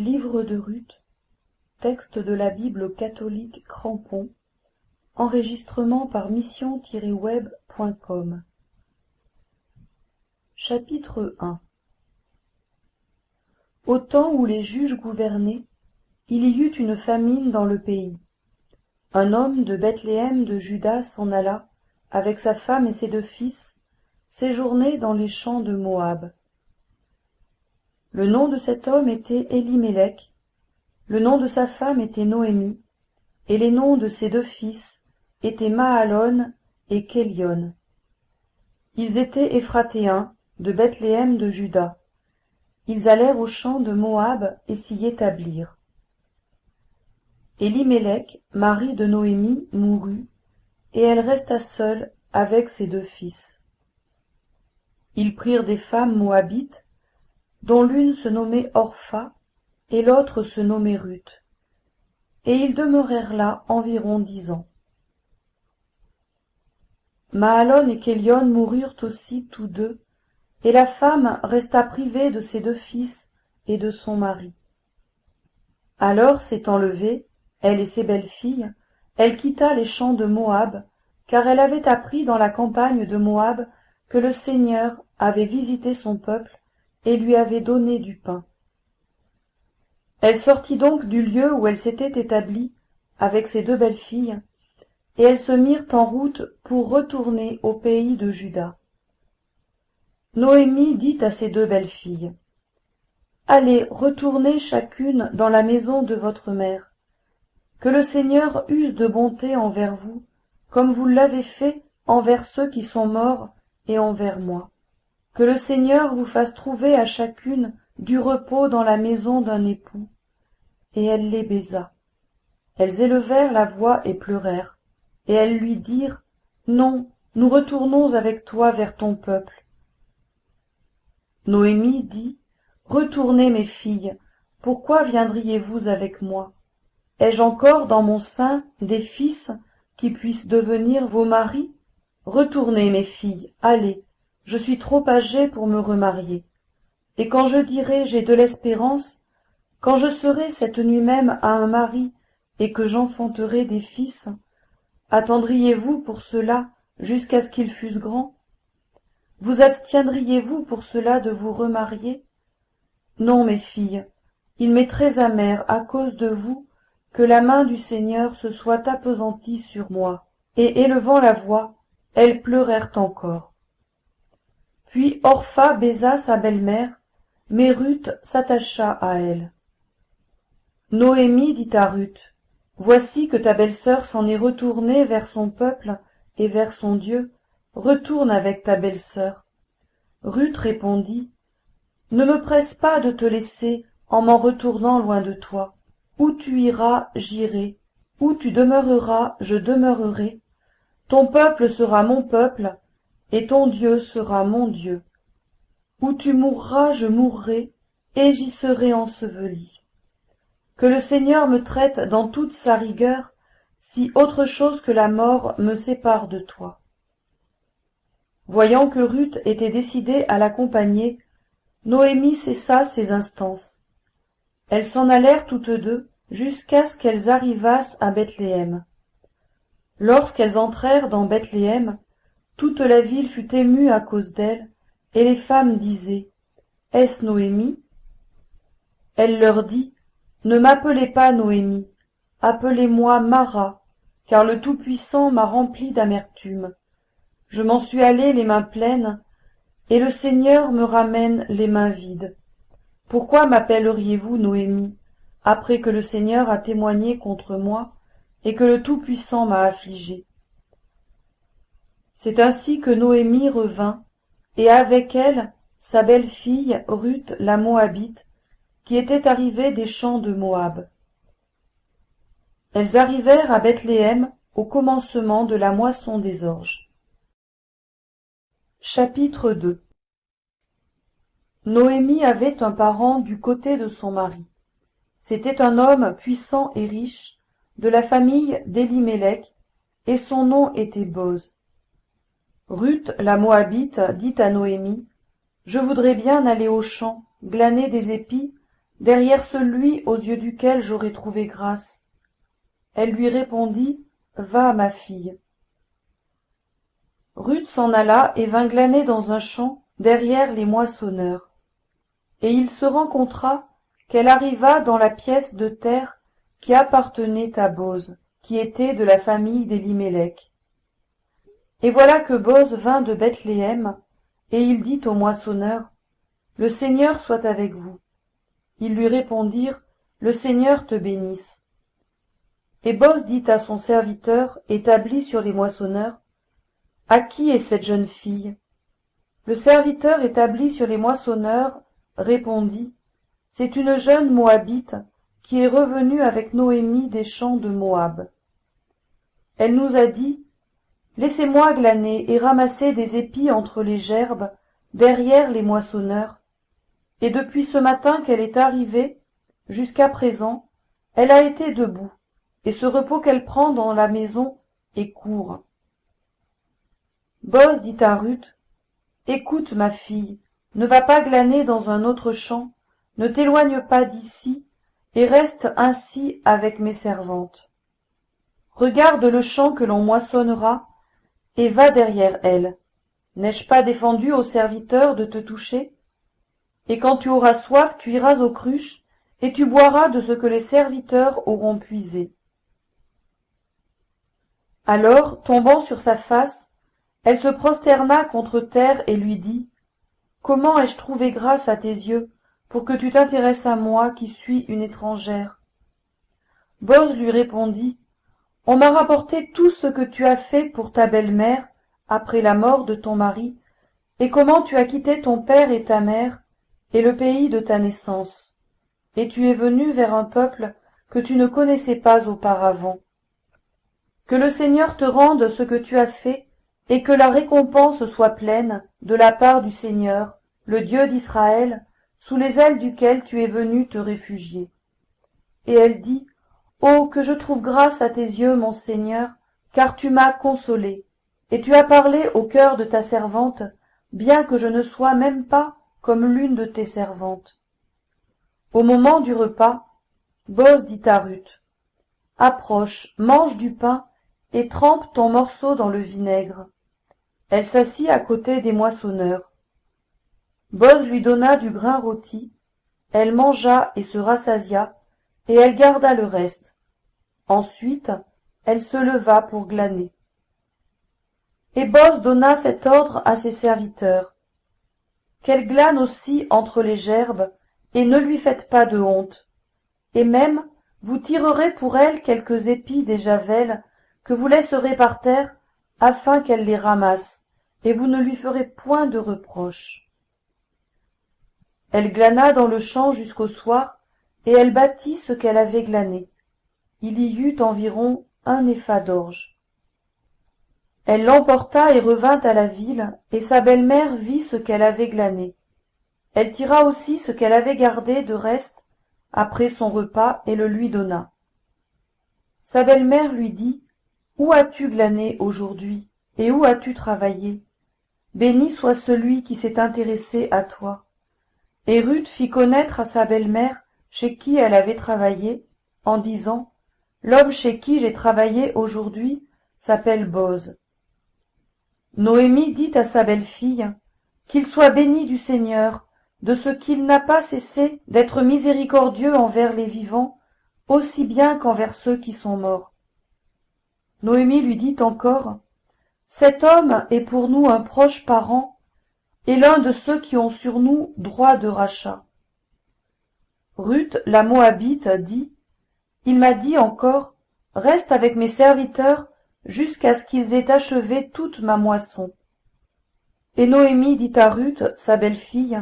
Livre de Ruth, texte de la Bible catholique Crampon, enregistrement par mission-web.com. Chapitre 1. Au temps où les juges gouvernaient, il y eut une famine dans le pays. Un homme de Bethléem de Juda s'en alla, avec sa femme et ses 2 fils, séjourner dans les champs de Moab. Le nom de cet homme était Élimélec, le nom de sa femme était Noémie, et les noms de ses 2 fils étaient Mahalon et Kélion. Ils étaient Éphratéens, de Bethléem de Juda. Ils allèrent aux champs de Moab et s'y établirent. Élimélec, mari de Noémie, mourut, et elle resta seule avec ses 2 fils. Ils prirent des femmes moabites, dont l'une se nommait Orpha et l'autre se nommait Ruth, et ils demeurèrent là environ 10 ans. Mahalon et Kélion moururent aussi tous 2, et la femme resta privée de ses 2 fils et de son mari. Alors, s'étant levée, elle et ses belles-filles, elle quitta les champs de Moab, car elle avait appris dans la campagne de Moab que le Seigneur avait visité son peuple et lui avait donné du pain. Elle sortit donc du lieu où elle s'était établie avec ses 2 belles-filles, et elles se mirent en route pour retourner au pays de Juda. Noémie dit à ses 2 belles-filles, « Allez, retournez chacune dans la maison de votre mère. Que le Seigneur use de bonté envers vous, comme vous l'avez fait envers ceux qui sont morts et envers moi. Que le Seigneur vous fasse trouver à chacune du repos dans la maison d'un époux. » Et elle les baisa. Elles élevèrent la voix et pleurèrent, et elles lui dirent, « Non, nous retournons avec toi vers ton peuple. » Noémie dit, « Retournez, mes filles, pourquoi viendriez-vous avec moi? Ai-je encore dans mon sein des fils qui puissent devenir vos maris? Retournez, mes filles, allez, je suis trop âgée pour me remarier. Et quand je dirai j'ai de l'espérance, quand je serai cette nuit même à un mari et que j'enfanterai des fils, attendriez-vous pour cela jusqu'à ce qu'ils fussent grands? Vous abstiendriez-vous pour cela de vous remarier? Non, mes filles, il m'est très amer à cause de vous que la main du Seigneur se soit appesantie sur moi. » Et élevant la voix, elles pleurèrent encore. Puis Orpha baisa sa belle-mère, mais Ruth s'attacha à elle. Noémie dit à Ruth, « Voici que ta belle-sœur s'en est retournée vers son peuple et vers son Dieu. Retourne avec ta belle-sœur. » Ruth répondit, « Ne me presse pas de te laisser en m'en retournant loin de toi. Où tu iras, j'irai. Où tu demeureras, je demeurerai. Ton peuple sera mon peuple, et ton Dieu sera mon Dieu. Où tu mourras, je mourrai, et j'y serai enseveli. Que le Seigneur me traite dans toute sa rigueur, si autre chose que la mort me sépare de toi. » Voyant que Ruth était décidée à l'accompagner, Noémie cessa ses instances. Elles s'en allèrent toutes 2 jusqu'à ce qu'elles arrivassent à Bethléem. Lorsqu'elles entrèrent dans Bethléem, toute la ville fut émue à cause d'elles, et les femmes disaient, « Est-ce Noémie ?» Elle leur dit, « Ne m'appelez pas Noémie, appelez-moi Mara, car le Tout-Puissant m'a remplie d'amertume. Je m'en suis allée les mains pleines, et le Seigneur me ramène les mains vides. Pourquoi m'appelleriez-vous Noémie, après que le Seigneur a témoigné contre moi, et que le Tout-Puissant m'a affligée? » C'est ainsi que Noémie revint, et avec elle sa belle-fille Ruth la Moabite, qui était arrivée des champs de Moab. Elles arrivèrent à Bethléem au commencement de la moisson des orges. Chapitre 2. Noémie avait un parent du côté de son mari. C'était un homme puissant et riche, de la famille d'Élimélec, et son nom était Boz. Ruth la Moabite dit à Noémie, « Je voudrais bien aller aux champs, glaner des épis, derrière celui aux yeux duquel j'aurais trouvé grâce. Elle lui répondit, Va, ma fille. Ruth s'en alla et vint glaner dans un champ derrière les moissonneurs. Et il se rencontra qu'elle arriva dans la pièce de terre qui appartenait à Boz, qui était de la famille d'Élimélec. Et voilà que Boz vint de Bethléem, et il dit aux moissonneurs, Le Seigneur soit avec vous. Ils lui répondirent, Le Seigneur te bénisse. Et Boz dit à son serviteur, établi sur les moissonneurs, À qui est cette jeune fille? Le serviteur établi sur les moissonneurs répondit, C'est une jeune Moabite qui est revenue avec Noémie des champs de Moab. Elle nous a dit, Laissez-moi glaner et ramasser des épis entre les gerbes, derrière les moissonneurs. Et depuis ce matin qu'elle est arrivée, jusqu'à présent, elle a été debout, et ce repos qu'elle prend dans la maison est court. Boz dit à Ruth, Écoute, ma fille, ne va pas glaner dans un autre champ, ne t'éloigne pas d'ici, et reste ainsi avec mes servantes. Regarde le champ que l'on moissonnera, et va derrière elle. N'ai-je pas défendu aux serviteurs de te toucher? Et quand tu auras soif, tu iras aux cruches, et tu boiras de ce que les serviteurs auront puisé. Alors, tombant sur sa face, elle se prosterna contre terre et lui dit, Comment ai-je trouvé grâce à tes yeux, pour que tu t'intéresses à moi qui suis une étrangère? Boz lui répondit, On m'a rapporté tout ce que tu as fait pour ta belle-mère, après la mort de ton mari, et comment tu as quitté ton père et ta mère, et le pays de ta naissance, et tu es venu vers un peuple que tu ne connaissais pas auparavant. Que le Seigneur te rende ce que tu as fait, et que la récompense soit pleine de la part du Seigneur, le Dieu d'Israël, sous les ailes duquel tu es venu te réfugier. Et elle dit, Oh, que je trouve grâce à tes yeux, mon Seigneur, car tu m'as consolée, et tu as parlé au cœur de ta servante, bien que je ne sois même pas comme l'une de tes servantes. Au moment du repas, Boz dit à Ruth, Approche, mange du pain, et trempe ton morceau dans le vinaigre. Elle s'assit à côté des moissonneurs. Boz lui donna du grain rôti, elle mangea et se rassasia, et elle garda le reste. Ensuite, elle se leva pour glaner. Et Boz donna cet ordre à ses serviteurs. Qu'elle glane aussi entre les gerbes, et ne lui faites pas de honte. Et même, vous tirerez pour elle quelques épis des javelles que vous laisserez par terre, afin qu'elle les ramasse, et vous ne lui ferez point de reproche. Elle glana dans le champ jusqu'au soir, et elle battit ce qu'elle avait glané. Il y eut environ 1 épha d'orge. Elle l'emporta et revint à la ville, et sa belle-mère vit ce qu'elle avait glané. Elle tira aussi ce qu'elle avait gardé de reste après son repas et le lui donna. Sa belle-mère lui dit, Où as-tu glané aujourd'hui, et où as-tu travaillé? Béni soit celui qui s'est intéressé à toi. Et Ruth fit connaître à sa belle-mère chez qui elle avait travaillé, en disant, L'homme chez qui j'ai travaillé aujourd'hui s'appelle Boz. Noémie dit à sa belle-fille, Qu'il soit béni du Seigneur, de ce qu'il n'a pas cessé d'être miséricordieux envers les vivants, aussi bien qu'envers ceux qui sont morts. Noémie lui dit encore, Cet homme est pour nous un proche parent, et l'un de ceux qui ont sur nous droit de rachat. Ruth, la Moabite, dit, Il m'a dit encore, Reste avec mes serviteurs jusqu'à ce qu'ils aient achevé toute ma moisson. Et Noémie dit à Ruth, sa belle-fille,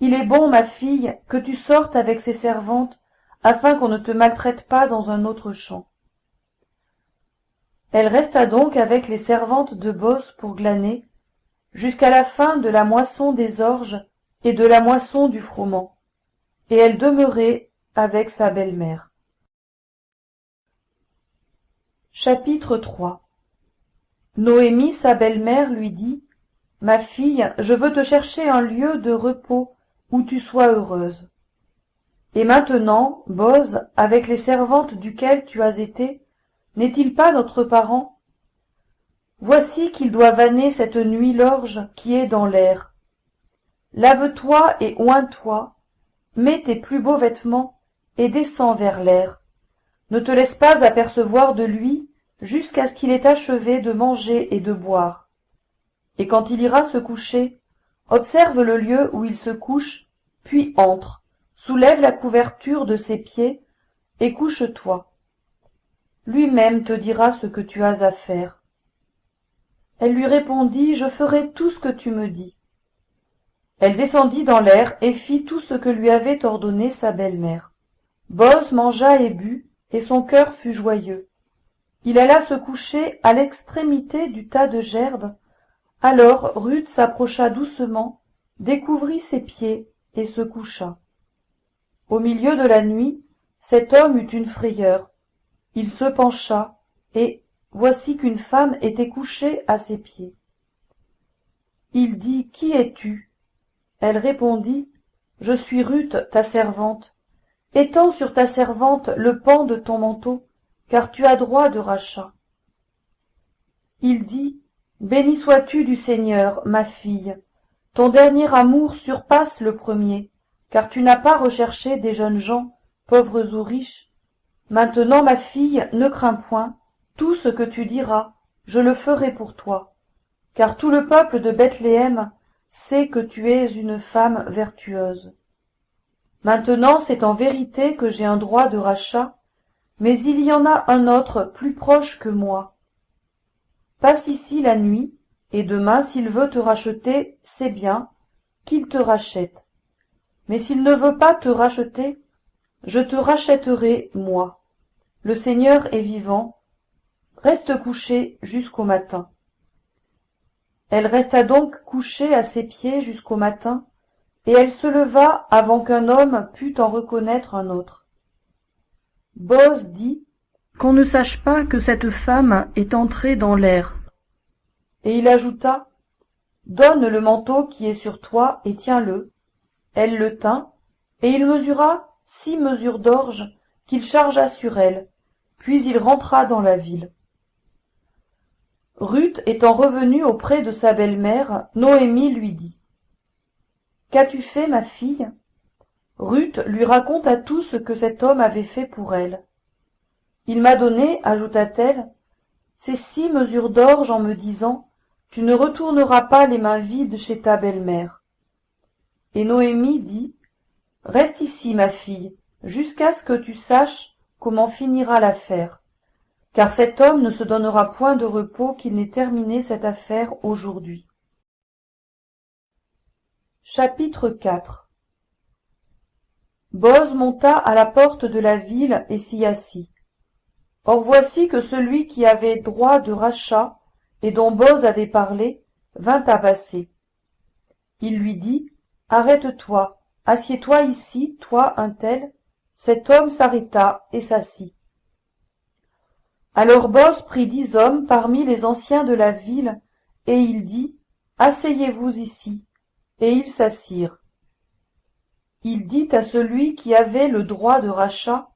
Il est bon, ma fille, que tu sortes avec ces servantes, afin qu'on ne te maltraite pas dans un autre champ. Elle resta donc avec les servantes de Boz pour glaner, jusqu'à la fin de la moisson des orges et de la moisson du froment, et elle demeurait avec sa belle-mère. Chapitre 3. Noémie, sa belle-mère, lui dit, Ma fille, je veux te chercher un lieu de repos où tu sois heureuse. Et maintenant, Boz, avec les servantes duquel tu as été, n'est-il pas notre parent? Voici qu'il doit vanner cette nuit l'orge qui est dans l'air. Lave-toi et oins-toi, mets tes plus beaux vêtements, et descends vers l'air. Ne te laisse pas apercevoir de lui jusqu'à ce qu'il ait achevé de manger et de boire. Et quand il ira se coucher, observe le lieu où il se couche, puis entre, soulève la couverture de ses pieds, et couche-toi. Lui-même te dira ce que tu as à faire. Elle lui répondit, je ferai tout ce que tu me dis. Elle descendit dans l'air et fit tout ce que lui avait ordonné sa belle-mère. Boz mangea et but, et son cœur fut joyeux. Il alla se coucher à l'extrémité du tas de gerbes. Alors Ruth s'approcha doucement, découvrit ses pieds et se coucha. Au milieu de la nuit, cet homme eut une frayeur. Il se pencha, et voici qu'une femme était couchée à ses pieds. Il dit, Qui es-tu? Elle répondit, Je suis Ruth, ta servante. Étends sur ta servante le pan de ton manteau, car tu as droit de rachat. Il dit, Béni sois-tu du Seigneur, ma fille. Ton dernier amour surpasse le premier, car tu n'as pas recherché des jeunes gens, pauvres ou riches. Maintenant, ma fille, ne crains point, tout ce que tu diras, je le ferai pour toi, car tout le peuple de Bethléem sait que tu es une femme vertueuse. Maintenant, c'est en vérité que j'ai un droit de rachat, mais il y en a un autre plus proche que moi. Passe ici la nuit, et demain, s'il veut te racheter, c'est bien, qu'il te rachète. Mais s'il ne veut pas te racheter, je te rachèterai, moi. Le Seigneur est vivant. Reste couché jusqu'au matin. Elle resta donc couchée à ses pieds jusqu'au matin, et elle se leva avant qu'un homme pût en reconnaître un autre. Boz dit, Qu'on ne sache pas que cette femme est entrée dans l'air. Et il ajouta, Donne le manteau qui est sur toi et tiens-le. Elle le tint, et il mesura 6 mesures d'orge qu'il chargea sur elle, puis il rentra dans la ville. Ruth étant revenue auprès de sa belle-mère, Noémie lui dit, Qu'as-tu fait, ma fille? Ruth lui raconta tout ce que cet homme avait fait pour elle. Il m'a donné, ajouta-t-elle, ces 6 mesures d'orge en me disant, Tu ne retourneras pas les mains vides chez ta belle-mère. Et Noémie dit, Reste ici, ma fille, jusqu'à ce que tu saches comment finira l'affaire, car cet homme ne se donnera point de repos qu'il n'ait terminé cette affaire aujourd'hui. Chapitre 4. Boz monta à la porte de la ville et s'y assit. Or voici que celui qui avait droit de rachat et dont Boz avait parlé vint à passer. Il lui dit, Arrête-toi, assieds-toi ici, toi un tel. Cet homme s'arrêta et s'assit. Alors Boz prit 10 hommes parmi les anciens de la ville, et il dit, Asseyez-vous ici. Et ils s'assirent. Il dit à celui qui avait le droit de rachat,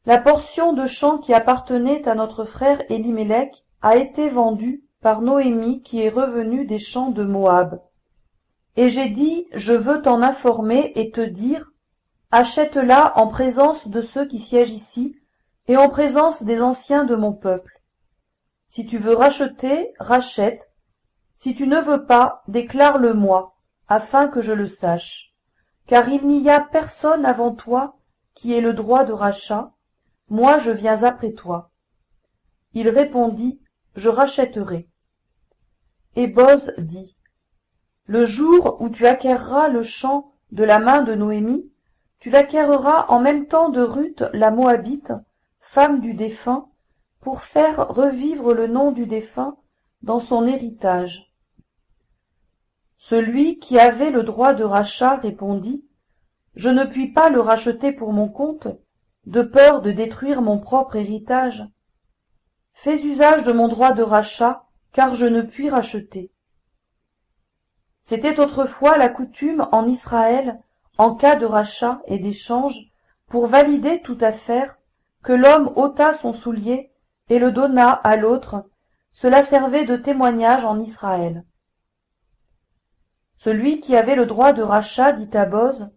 La portion de champ qui appartenait à notre frère Élimélec a été vendue par Noémie qui est revenue des champs de Moab. Et j'ai dit, je veux t'en informer et te dire, achète-la en présence de ceux qui siègent ici, et en présence des anciens de mon peuple. Si tu veux racheter, rachète. Si tu ne veux pas, déclare-le-moi, afin que je le sache. Car il n'y a personne avant toi qui ait le droit de rachat, moi je viens après toi. Il répondit, je rachèterai. Et Boz dit, le jour où tu acquerras le champ de la main de Noémie, tu l'acquerras en même temps de Ruth la Moabite, femme du défunt, pour faire revivre le nom du défunt dans son héritage. Celui qui avait le droit de rachat répondit, je ne puis pas le racheter pour mon compte, de peur de détruire mon propre héritage. Fais usage de mon droit de rachat, car je ne puis racheter. C'était autrefois la coutume en Israël, en cas de rachat et d'échange, pour valider toute affaire, que l'homme ôta son soulier et le donna à l'autre, cela servait de témoignage en Israël. Celui qui avait le droit de rachat dit à Boz,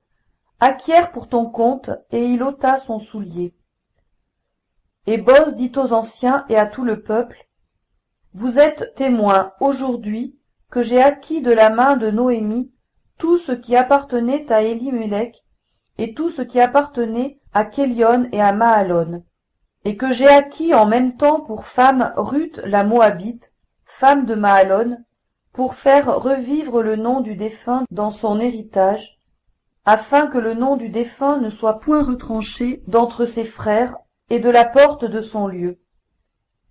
acquiert pour ton compte, et il ôta son soulier. Et Boz dit aux anciens et à tout le peuple, vous êtes témoins aujourd'hui que j'ai acquis de la main de Noémie tout ce qui appartenait à Élimélec et tout ce qui appartenait à Kélion et à Mahalon, et que j'ai acquis en même temps pour femme Ruth la Moabite, femme de Mahalon, pour faire revivre le nom du défunt dans son héritage, afin que le nom du défunt ne soit point retranché d'entre ses frères et de la porte de son lieu.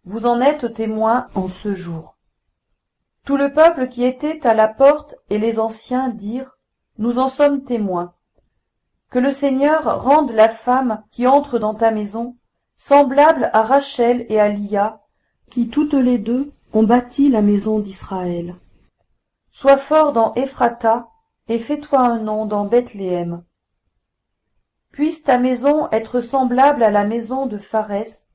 Vous en êtes témoins en ce jour. Tout le peuple qui était à la porte et les anciens dirent, nous en sommes témoins. Que le Seigneur rende la femme qui entre dans ta maison semblable à Rachel et à Lia, qui toutes les deux ont bâti la maison d'Israël. Sois fort dans Ephrata, et fais-toi un nom dans Bethléem. Puisse ta maison être semblable à la maison de Pharès,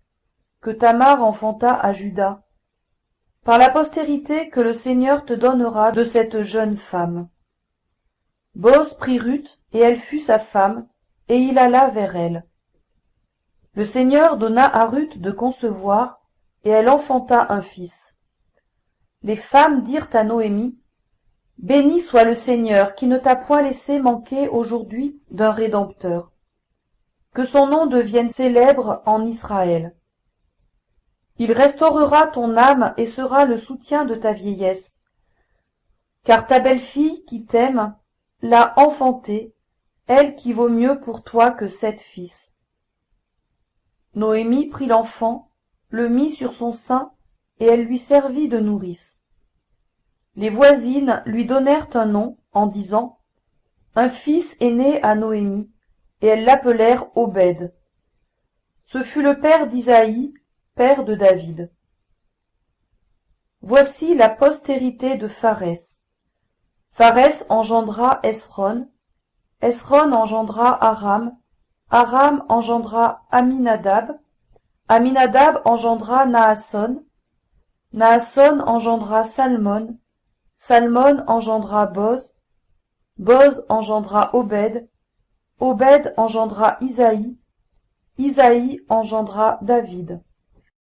que Tamar enfanta à Juda, par la postérité que le Seigneur te donnera de cette jeune femme. Boz prit Ruth, et elle fut sa femme, et il alla vers elle. Le Seigneur donna à Ruth de concevoir, et elle enfanta un fils. Les femmes dirent à Noémie, béni soit le Seigneur qui ne t'a point laissé manquer aujourd'hui d'un Rédempteur. Que son nom devienne célèbre en Israël. Il restaurera ton âme et sera le soutien de ta vieillesse. Car ta belle-fille qui t'aime l'a enfantée, elle qui vaut mieux pour toi que 7 fils. Noémie prit l'enfant, le mit sur son sein, et elle lui servit de nourrice. Les voisines lui donnèrent un nom, en disant, un fils est né à Noémie, et elles l'appelèrent Obed. Ce fut le père d'Isaïe, père de David. Voici la postérité de Pharès. Pharès engendra Esron, Esron engendra Aram, Aram engendra Aminadab, Aminadab engendra Naasson, Naasson engendra Salmon, Salmon engendra Boz, Boz engendra Obed, Obed engendra Isaïe, Isaïe engendra David.